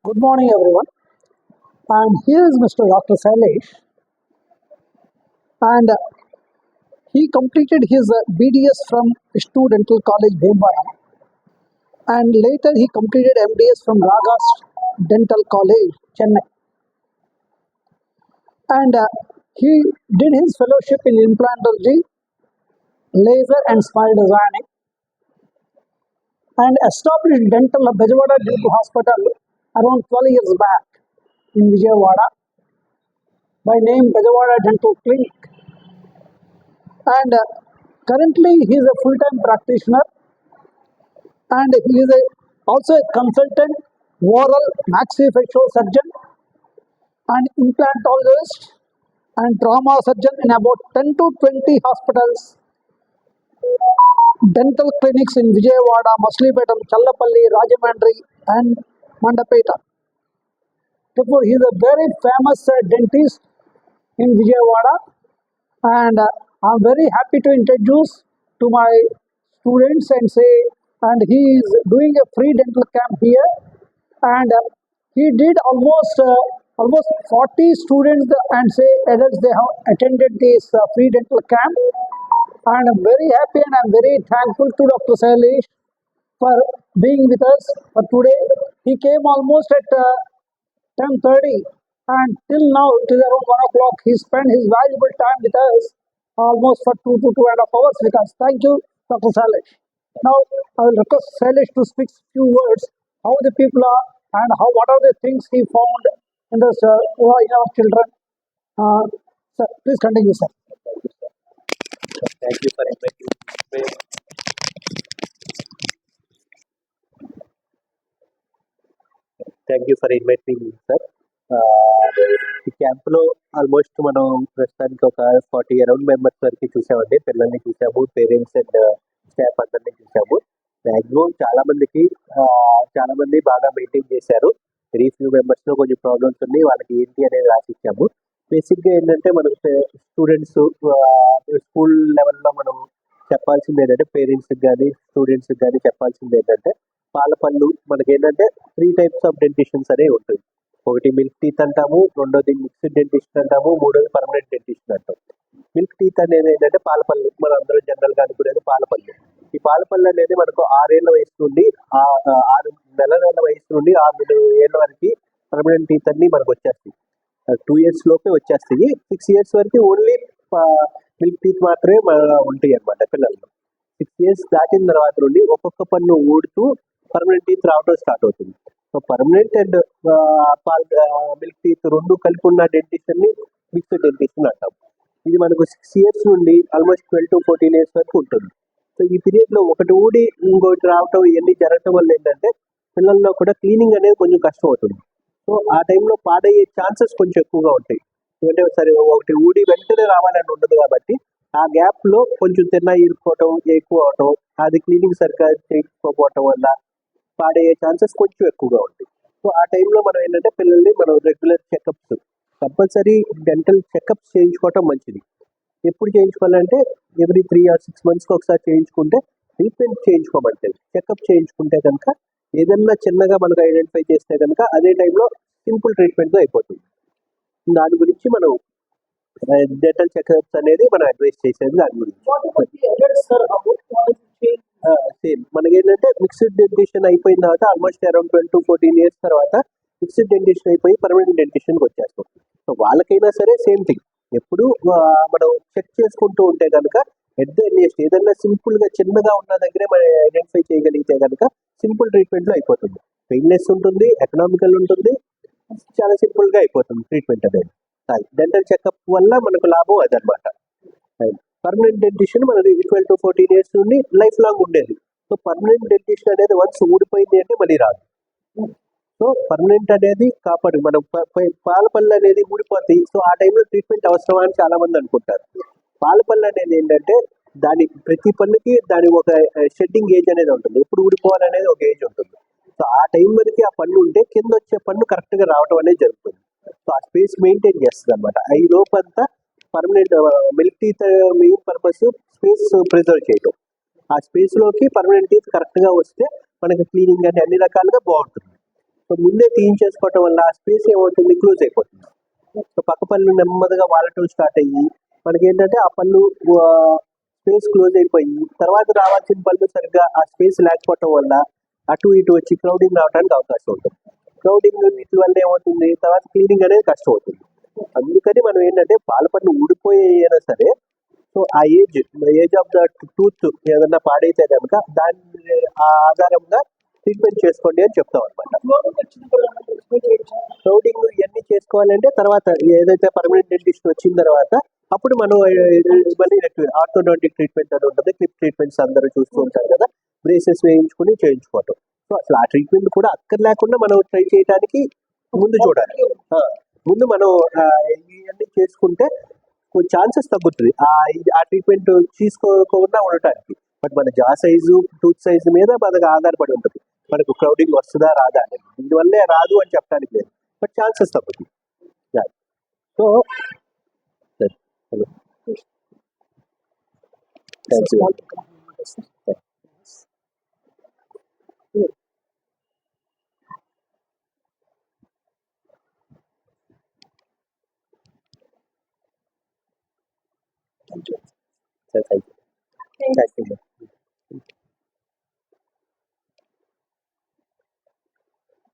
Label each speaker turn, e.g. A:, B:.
A: Good morning, everyone. And here is Mr. Dr. Sailesh, and he completed his BDS from Vishnu Dental College, Bhimbaram, and later he completed MDS from Ragas Dental College, Chennai. And he did his fellowship in implantology, laser, and smile designing, and established Bejawada Dental Hospital around 12 years back in Vijayawada by name Bejawada Dental Clinic. And currently he is a full-time practitioner, and he is also a consultant oral maxillofacial surgeon and implantologist and trauma surgeon in about 10 to 20 hospitals, dental clinics in Vijayawada, Maslipetam, Challapalli, Rajamandri, and Mandapeta. Therefore, he is a very famous dentist in Vijayawada, and I'm very happy to introduce to my students and say, and he is doing a free dental camp here, and he did almost 40 students and say adults, they have attended this free dental camp, and I'm very happy and I'm very thankful to Dr. Sailesh for being with us for today. He came almost at 10:30, and till now it is around 1 o'clock. He spent his valuable time with us almost for 2 to 2.5 hours with us. Thank you, Dr. Sailesh. Now I will request Sailesh to speak few words how the people are and what are the things he found in this in our children. Sir, please continue, sir.
B: Thank you for inviting me. Thank you for inviting me, sir. ఈ క్యాంప్లో almost మనం ప్రస్తుతానికి ఒక 40 around members వరకు చూసామండి. పిల్లల్ని చూసాము, parents and staff అందరినీ చూసాము. మ్యాక్సిమం చాలా మంది బాగా మెయింటైన్ చేశారు. వెరీ ఫ్యూ మెంబర్స్లో కొంచెం ప్రాబ్లమ్స్ ఉన్నాయి, వాళ్ళకి ఏంటి అనేది రాసిచ్చాము. బేసిక్గా ఏంటంటే మనం స్టూడెంట్స్ స్కూల్ లెవెల్లో మనం చెప్పాల్సింది ఏంటంటే పేరెంట్స్కి కానీ స్టూడెంట్స్కి కానీ చెప్పాల్సింది ఏంటంటే పాల పళ్ళు మనకి ఏంటంటే 3 types ఆఫ్ డెంటిషన్స్ అనేవి ఉంటుంది. ఒకటి మిల్క్ టీత్ అంటాము, రెండోది మిక్స్డ్ డెంటిస్ట్ అంటాము, మూడోది పర్మనెంట్ డెంటిస్ట్ అంటాం. మిల్క్ టీత్ అనేది ఏంటంటే పాలపళ్ళు, మన అందరూ జనరల్గా అనుకునేది పాలపళ్ళు. ఈ పాలపళ్ళు అనేది మనకు 6 ఏళ్ల వయసు నుండి 6 నెలల వయసు నుండి 6 ఏళ్ల వరకు పర్మనెంట్ టీత్ అన్ని మనకు వచ్చేస్తాయి. 2 years లోపే వచ్చేస్తాయి. 6 years వరకు ఓన్లీ మిల్క్ టీత్ మాత్రమే ఉంటాయి అన్నమాట పిల్లల్లో. 6 years దాటిన తర్వాత నుండి ఒక్కొక్క పన్ను ఊడుతూ పర్మనెంట్ టీత్ రావడం స్టార్ట్ అవుతుంది. So permanent and milk teeth రెండు కలిపి ఉన్న డెంటిషన్ ని మిక్స్డ్ డెంటిషన్ అంటాం. ఇది మనకు 6 years నుండి ఆల్మోస్ట్ 12 to 14 years వరకు ఉంటుంది. సో ఈ పీరియడ్ లో ఒకటి ఊడి ఇంకోటి రావటం ఇవన్నీ జరగటం వల్ల ఏంటంటే పిల్లల్లో కూడా క్లీనింగ్ అనేది కొంచెం కష్టం అవుతుంది. సో ఆ టైంలో పాడయ్యే ఛాన్సెస్ కొంచెం ఎక్కువగా ఉంటాయి. ఎందుకంటే సరే ఒకటి ఊడి వెంటనే రావాలని ఉండదు కాబట్టి ఆ గ్యాప్ లో కొంచెం తిన్న ఇరుక్కోవటం ఎక్కువ అవటం, అది క్లీనింగ్ సరిగ్గా చేయకపోవటం వల్ల పాడయ్యే ఛాన్సెస్ కొంచెం ఎక్కువగా ఉంటాయి. సో ఆ టైంలో మనం ఏంటంటే పిల్లల్ని మనం regular checkups, compulsory dental checkups చేయించుకోవటం మంచిది. ఎప్పుడు చేయించుకోవాలంటే ఎవ్రీ 3 or 6 months ఒకసారి చేయించుకుంటే ట్రీట్మెంట్ చేయించుకోమంటుంది. చెకప్ చేయించుకుంటే కనుక ఏదన్నా చిన్నగా మనకు ఐడెంటిఫై చేస్తే కనుక అదే టైంలో సింపుల్ ట్రీట్మెంట్తో అయిపోతుంది. దాని గురించి మనం డెంటల్ చెకప్స్ అనేది మనం అడ్వైస్ చేసేది దాని గురించి. సేమ్ మనకి ఏంటంటే మిక్స్డ్ డెంటిషన్ అయిపోయిన తర్వాత ఆల్మోస్ట్ అరౌండ్ 12 to 14 years తర్వాత మిక్స్డ్ డెంటిషన్ అయిపోయి పర్మనెంట్ డెంటిషన్కి వచ్చేస్తాం. సో వాళ్ళకైనా సరే సేమ్ థింగ్. ఎప్పుడు మనం చెక్ చేసుకుంటూ ఉంటే కనుక ఎట్ ద ఎర్లియస్ట్ ఏదైనా సింపుల్గా చిన్నగా ఉన్న దగ్గరే మనం ఐడెంటిఫై చేయగలిగితే కనుక సింపుల్ ట్రీట్మెంట్లో అయిపోతుంది. పెయిన్లెస్ ఉంటుంది, ఎకనామికల్ ఉంటుంది, చాలా సింపుల్గా అయిపోతుంది ట్రీట్మెంట్ అనేది. డెంటల్ చెకప్ వల్ల మనకు లాభం అదనమాట. పర్మనెంట్ డెంటిషన్ మనది 12 to 14 years నుండి లైఫ్ లాంగ్ ఉండేది. సో పర్మనెంట్ డెంటిషన్ అనేది వన్స్ ఊడిపోయింది అంటే మళ్ళీ రాదు. సో పర్మనెంట్ అనేది కాపాడు, మనం పాలపళ్ళు అనేది ఊడిపోతాయి. సో ఆ టైంలో ట్రీట్మెంట్ అవసరమా అని చాలా మంది అనుకుంటారు. పాలపళ్ళు అనేది ఏంటంటే దాని ప్రతి పన్నుకి దాని ఒక షెడ్డింగ్ ఏజ్ అనేది ఉంటుంది. ఎప్పుడు ఊడిపోవాలనేది ఒక ఏజ్ ఉంటుంది. సో ఆ టైం వరకు ఆ పన్ను ఉంటే కింద వచ్చే పన్ను కరెక్ట్గా రావడం అనేది జరుగుతుంది. సో ఆ స్పేస్ మెయింటైన్ చేస్తుంది అనమాట. ఈ లోపంతా permanent milk teeth main purpose space preserve చేయడం. ఆ స్పేస్లోకి పర్మనెంట్ టీత్ కరెక్ట్గా వస్తే మనకి క్లీనింగ్ అంటే అన్ని రకాలుగా బాగుంటుంది. సో ముందే తీయించేసుకోవటం వల్ల ఆ స్పేస్ ఏమవుతుంది, క్లోజ్ అయిపోతుంది. సో పక్క పళ్ళు నెమ్మదిగా వాడటం స్టార్ట్ అయ్యి మనకి ఏంటంటే ఆ పళ్ళు స్పేస్ క్లోజ్ అయిపోయి తర్వాత రావాల్సిన పళ్ళు సరిగ్గా ఆ స్పేస్ లేకపోవటం వల్ల అటు ఇటు వచ్చి క్రౌడింగ్ రావడానికి అవకాశం ఉంటుంది. క్రౌడింగ్ వీటి వల్ల ఏమవుతుంది, తర్వాత క్లీనింగ్ అనేది కష్టం అవుతుంది. అందుకని మనం ఏంటంటే పాలపళ్ళు ఊడిపోయినా సరే, సో ఆ ఏజ్ ఆఫ్ ద టూత్ ఏదన్నా పాడైతే కనుక దాని ఆ ఆధారంగా ట్రీట్మెంట్ చేసుకోండి అని చెప్తాం అనమాట. క్రౌడింగ్ ఇవన్నీ చేసుకోవాలంటే తర్వాత ఏదైతే పర్మనెంట్ డెంటిస్ట్ వచ్చిన తర్వాత అప్పుడు మనం మళ్ళీ ఆర్థోడాంటిక్ ట్రీట్మెంట్ అని ఉంటుంది. క్లిప్ ట్రీట్మెంట్స్ అందరూ చూస్తూ ఉంటారు కదా, బ్రేసెస్ వేయించుకుని చేయించుకోవటం. సో అసలు ఆ ట్రీట్మెంట్ కూడా అక్కర్లేకుండా మనం ట్రై చేయడానికి ముందు చూడాలి. ముందు మనం ఇవన్నీ చేసుకుంటే కొంచెం ఛాన్సెస్ తగ్గుతుంది ఆ ట్రీట్మెంట్ తీసుకోకుండా ఉండటానికి. బట్ మన జా సైజు టూత్ సైజు మీద మనకు ఆధారపడి ఉంటుంది, మనకు క్రౌడింగ్ వస్తుందా రాదా అనేది. దీనివల్లే రాదు అని చెప్పడానికి లేదు, బట్ ఛాన్సెస్ తగ్గుతుంది. So hello, thank you. Thank you.